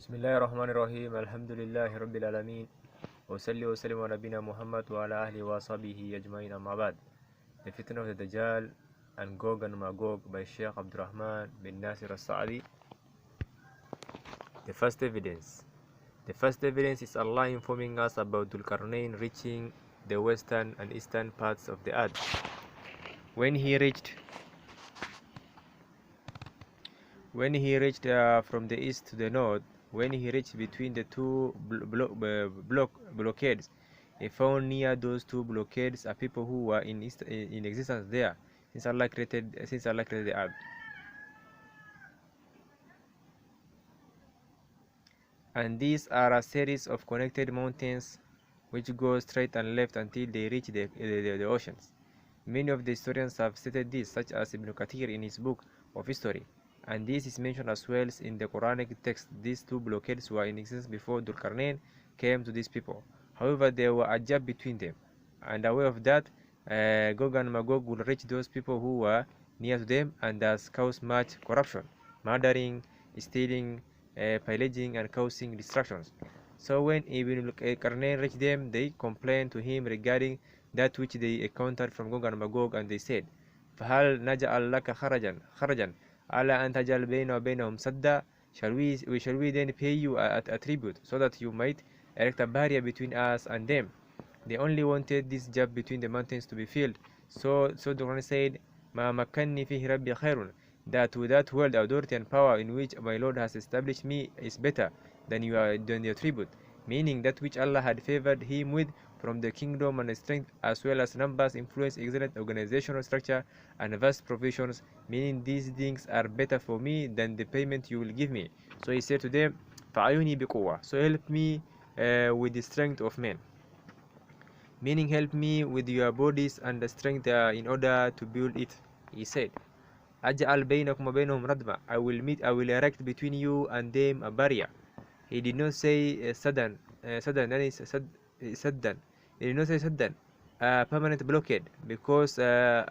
بسم الله الرحمن الرحيم الحمد لله رب العالمين وصلي وسلم على نبينا محمد وعلى أهله وصحبه أجمعين أما بعد. The Fitna of the Dajjal and Gog and Magog by Sheikh Abdurrahman bin Nasir al-Sa'di. The first evidence. The first evidence is Allah informing us about Dhul-Qarnayn reaching the western and eastern parts of the earth. When he reached from the east to the north, when he reached between the two blockades, he found near those two blockades a people who were in existence there since Allah created the earth. And these are a series of connected mountains which go straight and left until they reach the oceans. Many of the historians have stated this, such as Ibn Kathir in his book of history, and this is mentioned as well in the Quranic text. These two blockades were in existence before Dhul-Qarnayn came to these people. However, there were a gap between them, and aware of that, Gog and Magog will reach those people who were near to them and thus cause much corruption, murdering, stealing, pillaging, and causing destructions. So when Ibn Qarnayn reached them, they complained to him regarding that which they encountered from Gog and Magog, and they said, فَهَلْ نَجْعَلْ لَكَ خَرَجًا عَلَى أَنْ تَجْعَلْ بَيْنَ وَبَيْنَهُمْ سَدًّا? Shall we then pay you a tribute so that you might erect a barrier between us and them? They only wanted this gap between the mountains to be filled. So the Quran said, مَا مَكَّنِّي فِيهِ رَبِّي خَيْرٌ, that with that world, authority and power in which my Lord has established me is better than your tribute, meaning that which Allah had favored him with from the kingdom and strength, as well as numbers, influence, excellent organizational structure, and vast provisions, meaning these things are better for me than the payment you will give me. So he said to them, فَعَيُّنِي بِقُوَّةٍ, so help me with the strength of men, meaning help me with your bodies and the strength in order to build it. He said, أَجْعَلْ بَيْنَكُمْ وَبَيْنَهُمْ رَدْمًا, I will erect between you and them a barrier. He did not say saddan, he did not say saddan, a permanent blockade, because a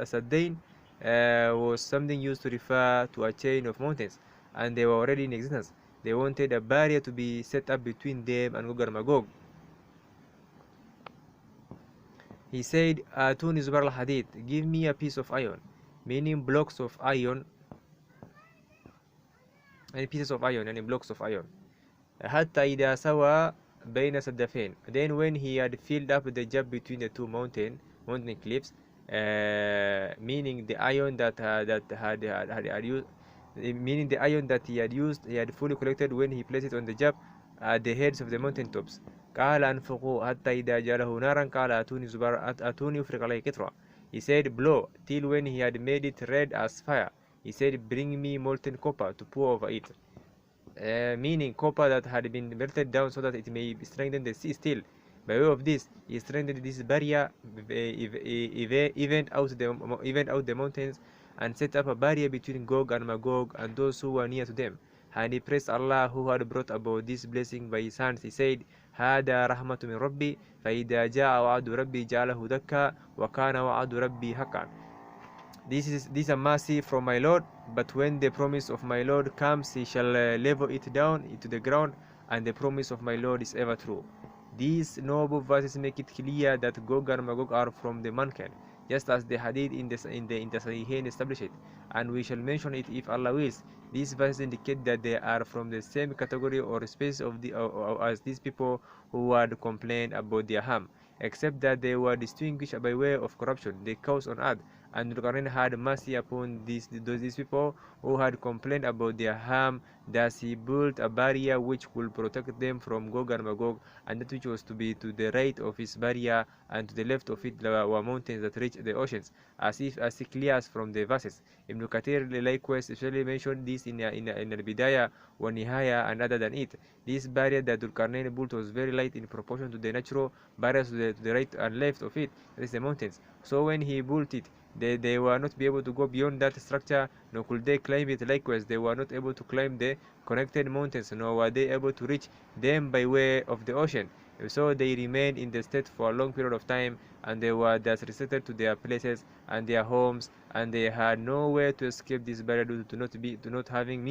saddain was something used to refer to a chain of mountains, and they were already in existence. They wanted a barrier to be set up between them and Gog and Magog. He said, Atuni zubar al-hadid, give me a piece of iron, meaning blocks of iron, and pieces of iron, and blocks of iron. حتى إذا سوى بين سدفين, then when he had filled up the gap between the two mountain cliffs, meaning the iron that had used, meaning the iron that he had used, he had fully collected when he placed it on the gap at the heads of the mountain tops. قال أنفقوا حتى إذا جعله نارا قال أتوني زبر أتوني أفرغ عليه قطرة. He said, blow till when he had made it red as fire. He said, bring me molten copper to pour over it, meaning copper that had been melted down so that it may strengthen the sea still. By way of this, he strengthened this barrier, evened out the mountains, and set up a barrier between Gog and Magog and those who were near to them. And he praised Allah who had brought about this blessing by his hands. He said, هذا رحمة من ربي فإذا جاء وعد ربي جعله دكا وكان وعد ربي حقا. This is a mercy from my Lord, but when the promise of my Lord comes, he shall level it down into the ground, and the promise of my Lord is ever true. These noble verses make it clear that Gog and Magog are from the mankind, just as the hadith in the Sahihain established it, and we shall mention it if Allah wills. These verses indicate that they are from the same category or space as these people who had complained about their harm, except that they were distinguished by way of corruption they caused on earth. And Dhul-Qarnayn had mercy upon these people who had complained about their harm. Thus he built a barrier which would protect them from Gog and Magog, and that which was to be to the right of his barrier and to the left of it were mountains that reached the oceans, as clear as from the verses. Ibn Kathir likewise especially mentioned this in Al-Bidayah wa Nihaya, and other than it. This barrier that Dhul-Qarnayn built was very light in proportion to the natural barriers to the right and left of it, that is the mountains. So when he built it, they were not be able to go beyond that structure, nor could they climb it. Likewise, they were not able to climb the connected mountains, nor were they able to reach them by way of the ocean. So they remained in the state for a long period of time, and they were thus restricted to their places and their homes, and they had nowhere to escape this barrier due to not having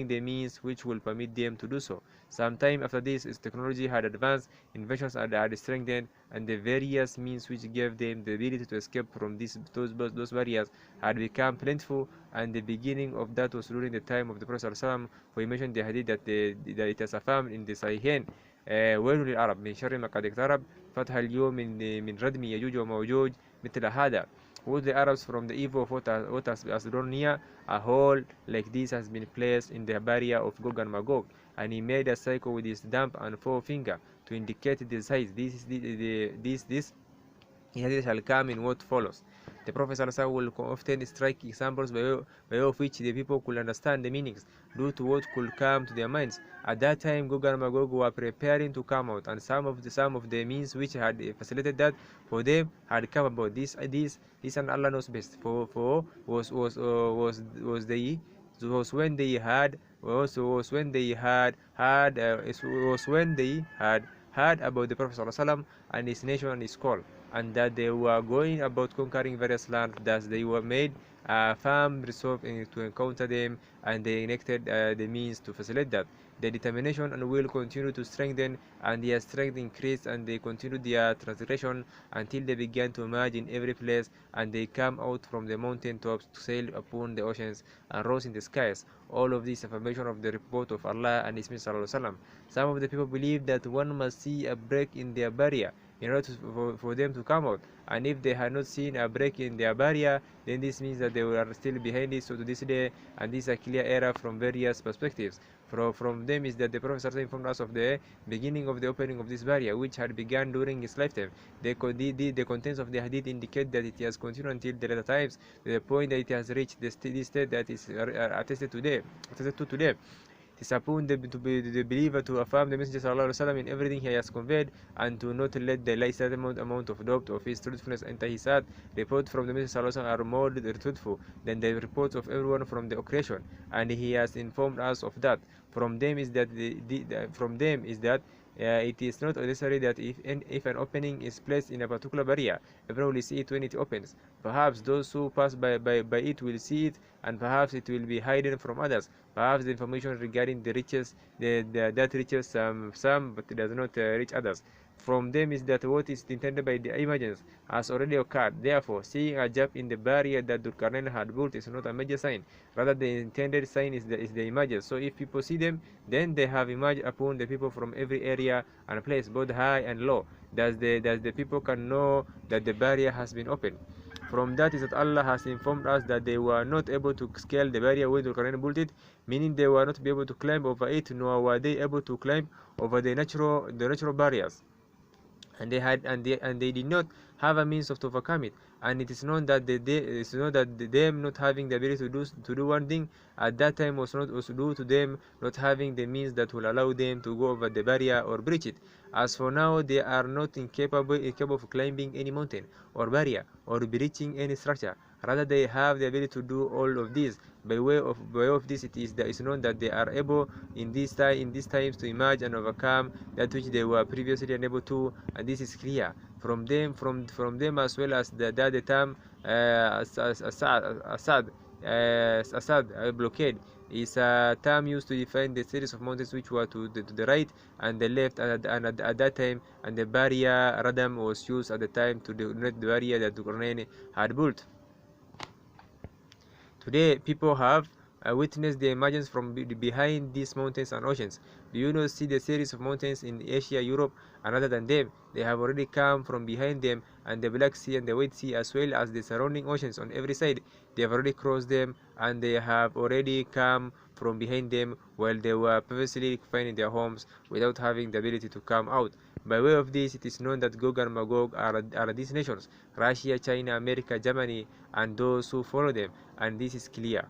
the means which will permit them to do so. Sometime after this, as technology had advanced, inventions had strengthened, and the various means which gave them the ability to escape from those barriers had become plentiful. And the beginning of that was during the time of the Prophet ﷺ, for he mentioned the hadith that it is affirmed in the Sahihain: ويل للعرب من شر ما قد اقترب فتح اليوم من ردم يجوج وموجوج مثل هذا. Would the Arabs from the evil of what has drawn near, a hole like this has been placed in the barrier of Gog and Magog, and he made a circle with his thumb and forefinger to indicate the size. This shall come in what follows. The Prophet ﷺ will often strike examples by way of which the people could understand the meanings due to what could come to their minds. At that time, Gog and Magog were preparing to come out, and some of the means which had facilitated that for them had come about. This and Allah knows best. For was when they had heard about the Prophet ﷺ and his nation and his call, and that they were going about conquering various lands. Thus they were made a firm resolve to encounter them, and they enacted the means to facilitate that. Their determination and will continued to strengthen, and their strength increased, and they continued their transgression until they began to emerge in every place, and they came out from the mountain tops to sail upon the oceans and rose in the skies. All of this affirmation of the report of Allah and His Messenger. Some of the people believed that one must see a break in their barrier in order for them to come out, and if they had not seen a break in their barrier, then this means that they were still behind it. So to this day, and this is a clear error from various perspectives. From them is that the Prophet informed us of the beginning of the opening of this barrier, which had begun during his lifetime. The contents of the hadith indicate that it has continued until the later times, to the point that it has reached this state that is attested to today. It is upon the believer to affirm the Messenger ﷺ in everything he has conveyed, and to not let the least amount of doubt of his truthfulness enter his heart. Reports from the Messenger ﷺ are more truthful than the reports of everyone from the creation, and he has informed us of that. From them is that it is not necessary that if an opening is placed in a particular barrier, everyone will see it when it opens. Perhaps those who pass by it will see it, and perhaps it will be hidden from others. Perhaps the information regarding the riches that reaches some, but it does not reach others. From them is that what is intended by the images has already occurred. Therefore, seeing a gap in the barrier that Dhul-Qarnayn had built is not a major sign. Rather, the intended sign is the images. So if people see them, then they have emerged upon the people from every area and place, both high and low. Thus the people can know that the barrier has been opened. From that is that Allah has informed us that they were not able to scale the barrier when Dhul-Qarnayn built it, meaning they were not able to climb over it, nor were they able to climb over the natural barriers. And they did not have a means to overcome it. And it is known that them not having the ability to do one thing at that time was due to them not having the means that will allow them to go over the barrier or breach it. As for now, they are not incapable of climbing any mountain or barrier or breaching any structure. Rather, they have the ability to do all of this. By way of this, it is known that they are able in these times to emerge and overcome that which they were previously unable to, and this is clear from them as well as the term Assad blockade is a term used to define the series of mountains which were to the right and the left, and at that time, and the barrier Radam was used at the time to denote the barrier that Dhul-Qarnayn had built. Today, people have witnessed the emergence from behind these mountains and oceans. Do you not see the series of mountains in Asia, Europe, and other than them? They have already come from behind them, and the Black Sea and the White Sea, as well as the surrounding oceans on every side. They have already crossed them, and they have already come from behind them, while they were previously confined in their homes without having the ability to come out. By way of this, it is known that Gog and Magog are these nations: Russia, China, America, Germany, and those who follow them, and this is clear.